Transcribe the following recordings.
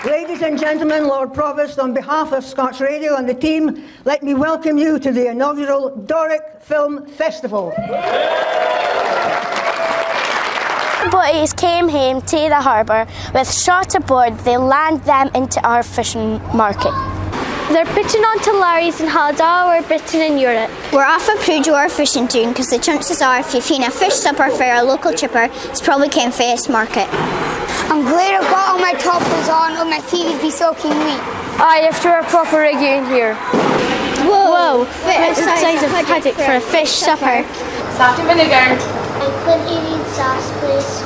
Ladies and gentlemen, Lord Provost, on behalf of Scots Radio and the team, let me welcome you to the inaugural Doric Film Festival. Boys came home to the harbour with shot aboard. They land them into our fishing market. They're bitching onto lorries in Haldal or bitching in Europe. We're off a Prudor fishing tune because the chances are if you've seen a fish supper for a local chipper, it's probably came from this market. I'm glad I've got all my toppers on or my feet would be soaking wet. Aye, after a proper rigging in here. Whoa, it's the size of haddock for a fish supper. Salt and vinegar. I couldn't eat sauce, please.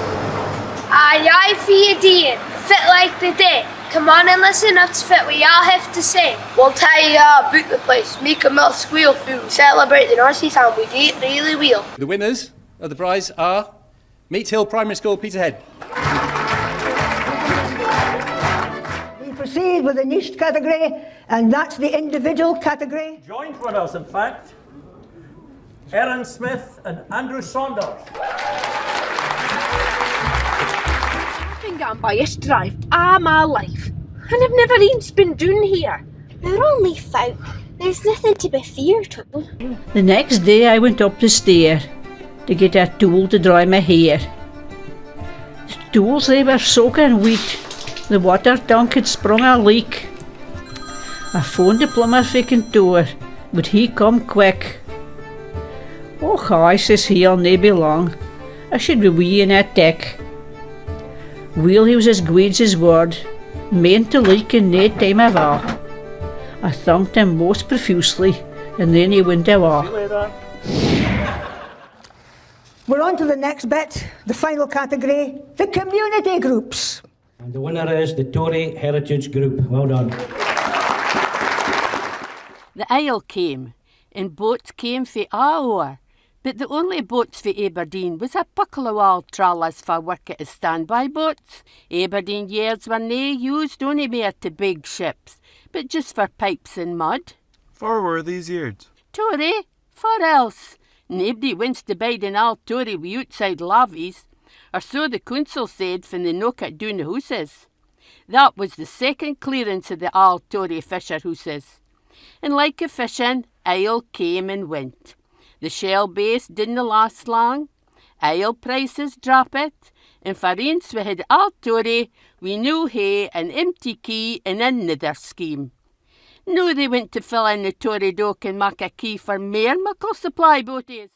Aye, for you, dear. Fit like the day. Come on and listen up to what we all have to say. We'll tell you all about the place, make a mill squeal food, celebrate the North Seas, and we do it really well. The winners of the prize are Meat Hill Primary School, Peterhead. We proceed with the niche category, and that's the individual category. Joint winners, in fact, Erin Smith and Andrew Saunders. I've been going by this drive all my life, and I've never even been down here. They're only folk. There's nothing to be feared of. The next day I went up the stair to get a tool to dry my hair. The tools, they were soaking wet. The water tank had sprung a leak. I phoned the plumber for door, but he come quick. Oh, I says he'll nae be long. I should be wee in a tick. Well, he was as good as his word, meant to leak in no time at all. I thanked him most profusely, and then he went away. See you later. We're on to the next bit, the final category, the community groups. And the winner is the Tory Heritage Group. Well done. The ABEL came, and boats came for all. But the only boats for Aberdeen was a buckle of old trawlers for work as standby boats. Aberdeen yards were nae used only more to big ships, but just for pipes and mud. For were these yards? Tory, for else? Nobody wants to bide in old Tory wi' outside lavies, or so the council said from the knock at down the houses. That was the second clearance of the old Tory fisher houses. And like a fishing, ABEL came and went. The shell base didn't last long. ABEL prices dropped, and for once we had all Tory, we knew hay, an empty key, and another scheme. Now they went to fill in the Tory dock and make a key for more muckle supply boaties.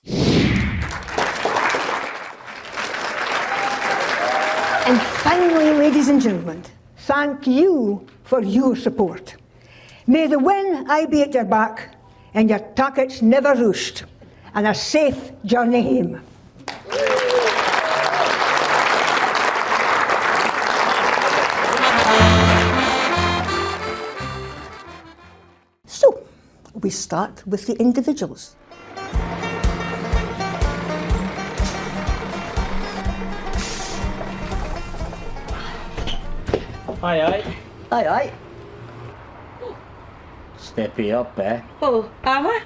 And finally, ladies and gentlemen, thank you for your support. May the wind aye be at your back, and your tackets never roost, and a safe journey home. So, we start with the individuals. Aye, aye. Aye, aye. Step you up, eh? Oh, am I?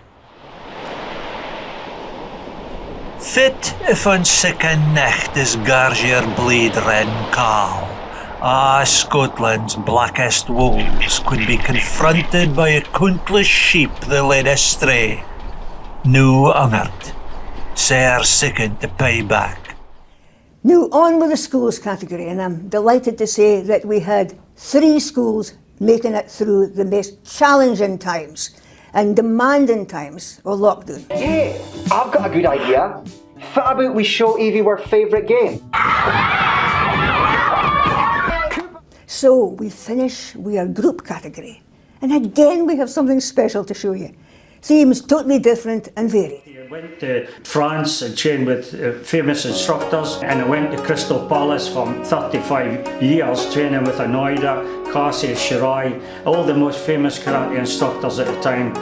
Fit van sikke nacht is Gargier bleed red cow. Scotland's blackest wolves could be confronted by a countless sheep they led astray. No hungered, sair sickened to pay back. Now on with the schools category, and I'm delighted to say that we had 3 schools making it through the most challenging times and demanding times of lockdown. Hey, I've got a good idea. What about we show Evie our favourite game? So we finish with our group category. And again we have something special to show you. Seems totally different and varied. I went to France and trained with famous instructors, and I went to Crystal Palace for 35 years training with Anoida, Cassie, Shirai, all the most famous karate instructors at the time.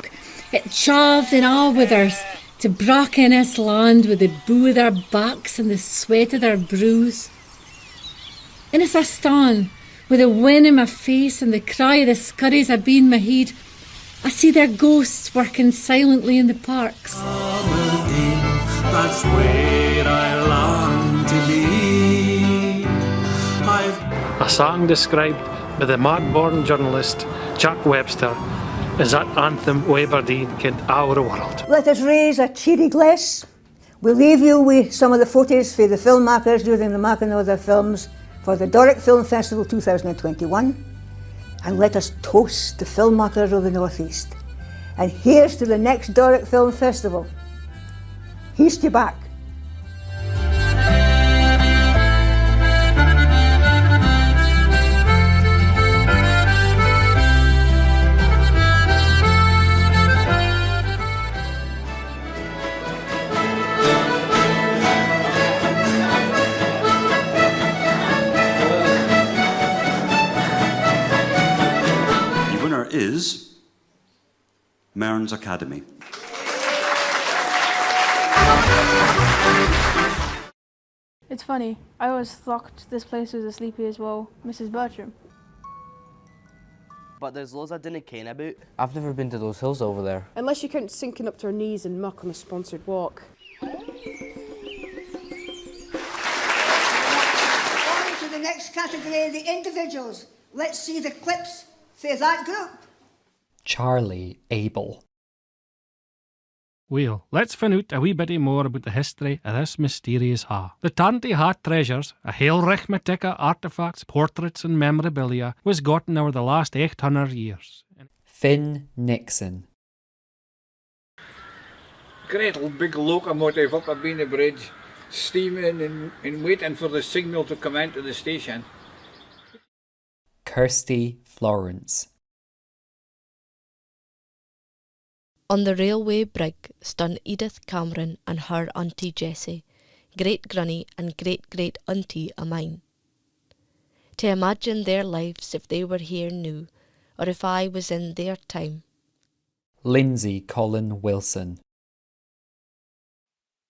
It chaved in all withers to brock in this land with the bow of their backs and the sweat of their brows. And as I stand with the wind in my face and the cry of the scurries I be in my head, I see their ghosts working silently in the parks. That's where I long to be. a song described by the mod-born journalist Jack Webster as that anthem of Aberdeen kent all the world. Let us raise a cheery glass. We'll leave you with some of the photos for the filmmakers during the making of their films for the Doric Film Festival 2021. And let us toast the filmmakers of the North East. And here's to the next Doric Film Festival. Here's to back. Is Mearns Academy. It's funny, I always thought this place was as sleepy as, well, Mrs. Bertram. But there's loads I didn't ken about. I've never been to those hills over there. Unless you count sinking up to our knees in muck on a sponsored walk. On to the next category, the individuals. Let's see the clips for that group. Charlie ABEL. Well, let's find out a wee bit more about the history of this mysterious ha. The Tanty hat treasures, a Heilrich Matica artefacts, portraits and memorabilia, was gotten over the last 800 years. Finn Nixon. Great old big locomotive up above the bridge, steaming and waiting for the signal to come into the station. KIRSTY Florence. On the railway brig stood Edith Cameron and her auntie Jessie, great granny and great auntie o' mine. To imagine their lives if they were here now, or if I was in their time. Lindsay Colin Wilson.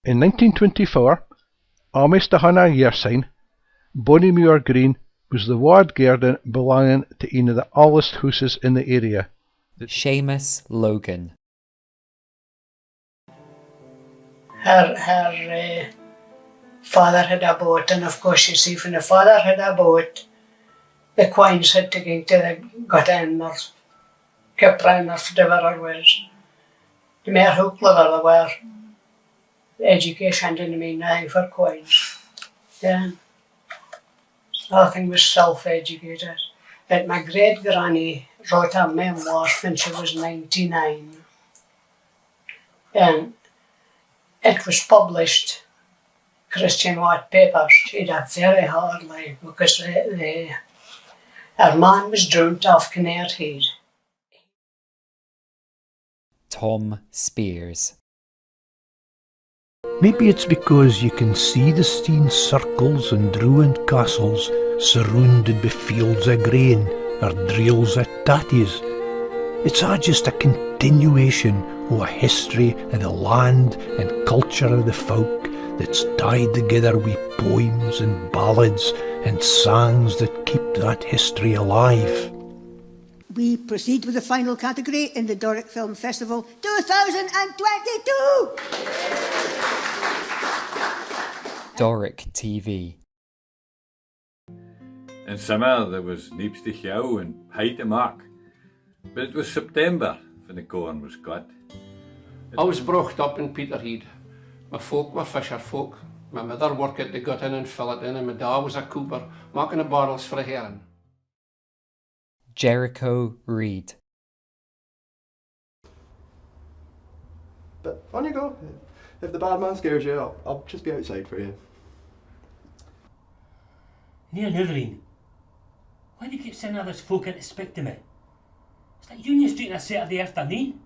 In 1924, almost 100 years syne, Bonnymuir Green was the ward garden belonging to one of the oldest houses in the area. SEAMUS Logan. Her father had a boat, and of course you see when the father had a boat, the queens had to go to the gutter or Kipran or whatever it was. The more who clever they were, the education didn't mean nothing for queens. Yeah. Nothing was self-educated. But my great granny wrote her memoirs when she was 99. And it was published, Christian White Papers. She had a very hard life because her man was drowned off Kinnaird Head. Tom Spears. Maybe it's because you can see the stone circles and ruined castles surrounded by fields of grain or drills of tatties. It's all just a continuation of a history of the land and culture of the folk that's tied together with poems and ballads and songs that keep that history alive. We proceed with the final category in the Doric Film Festival 2022! Doric TV. In summer there was Niepste Gauw and Heite Mark, but it was September when the corn was cut. I was brought up in Peterhead. My folk were fisher folk. My mother worked at the gut in and fill it in, and my dad was a cooper, making the barrels for a herring. Jericho Reid. But on you go. If the bad man scares you, I'll just be outside for you. Near Everine. Why do you keep sending all this folk in to speak to me? It's like Union Street on a Saturday afternoon.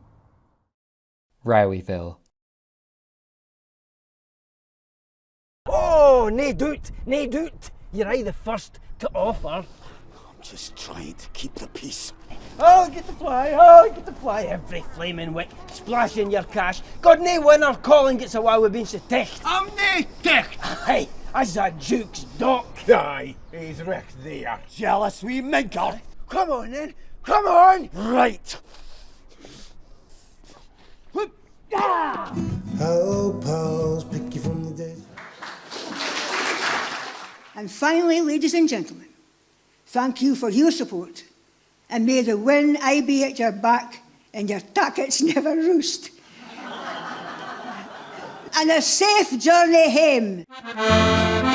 Roweyville. Oh, nae doubt. You're aye the first to offer. I'm just trying to keep the peace. Oh, get the fly, every flaming wick, splashing your cash. God, nae winner calling gets away with being so ticht. I'm nae ticht! Aye, as a Duke's dock. Aye, he's wrecked there, jealous wee minker. Come on then, come on! Right. How pals pick you from the dead. And finally, ladies and gentlemen, Thank you for your support. And may the wind aye be at your back and your tackets never roost. And a safe journey home.